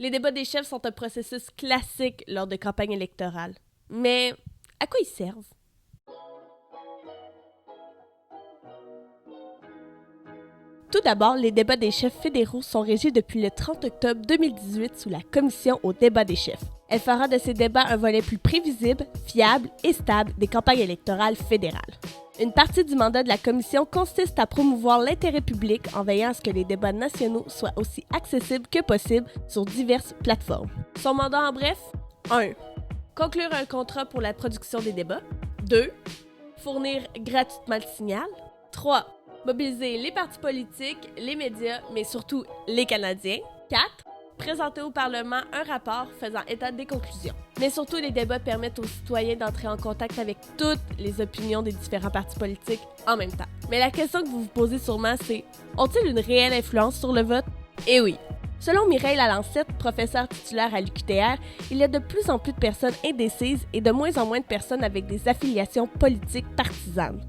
Les débats des chefs sont un processus classique lors de campagnes électorales. Mais à quoi ils servent? Tout d'abord, les débats des chefs fédéraux sont régis depuis le 30 octobre 2018 sous la Commission aux débats des chefs. Elle fera de ces débats un volet plus prévisible, fiable et stable des campagnes électorales fédérales. Une partie du mandat de la Commission consiste à promouvoir l'intérêt public en veillant à ce que les débats nationaux soient aussi accessibles que possible sur diverses plateformes. Son mandat en bref? 1. Conclure un contrat pour la production des débats. 2. Fournir gratuitement le signal. 3. Mobiliser les partis politiques, les médias, mais surtout les Canadiens. 4. Présenter au Parlement un rapport faisant état des conclusions. Mais surtout, les débats permettent aux citoyens d'entrer en contact avec toutes les opinions des différents partis politiques en même temps. Mais la question que vous vous posez sûrement, c'est « ont-ils une réelle influence sur le vote? » Eh oui! Selon Mireille Lalancette, professeure titulaire à l'UQTR, il y a de plus en plus de personnes indécises et de moins en moins de personnes avec des affiliations politiques partisanes.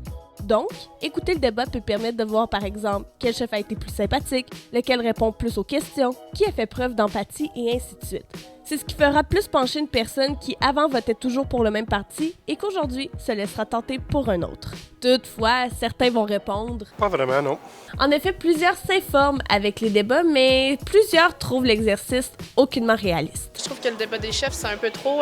Donc, écouter le débat peut permettre de voir, par exemple, quel chef a été plus sympathique, lequel répond plus aux questions, qui a fait preuve d'empathie et ainsi de suite. C'est ce qui fera plus pencher une personne qui avant votait toujours pour le même parti et qu'aujourd'hui se laissera tenter pour un autre. Toutefois, certains vont répondre « Pas vraiment, non. » En effet, plusieurs s'informent avec les débats, mais plusieurs trouvent l'exercice aucunement réaliste. Je trouve que le débat des chefs, c'est un peu trop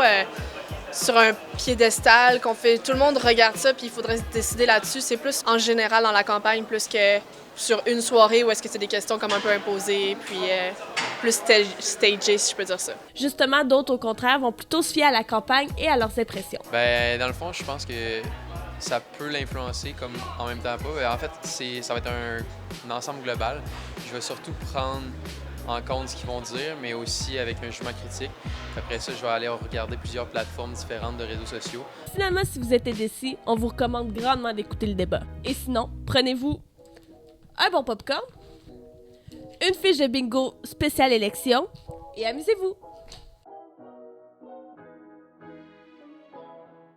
sur un piédestal, qu'on fait, tout le monde regarde ça, puis il faudrait se décider là-dessus. C'est plus en général dans la campagne, plus que sur une soirée où est-ce que c'est des questions comme un peu imposées, puis plus stagées, si je peux dire ça. Justement, d'autres, au contraire, vont plutôt se fier à la campagne et à leurs impressions. Dans le fond, je pense que ça peut l'influencer comme en même temps pas. En fait, ça va être un ensemble global. Je vais surtout prendre en compte ce qu'ils vont dire, mais aussi avec un jugement critique. Après ça, je vais aller regarder plusieurs plateformes différentes de réseaux sociaux. Finalement, si vous êtes indécis, on vous recommande grandement d'écouter le débat. Et sinon, prenez-vous un bon popcorn, une fiche de bingo spéciale élection et amusez-vous!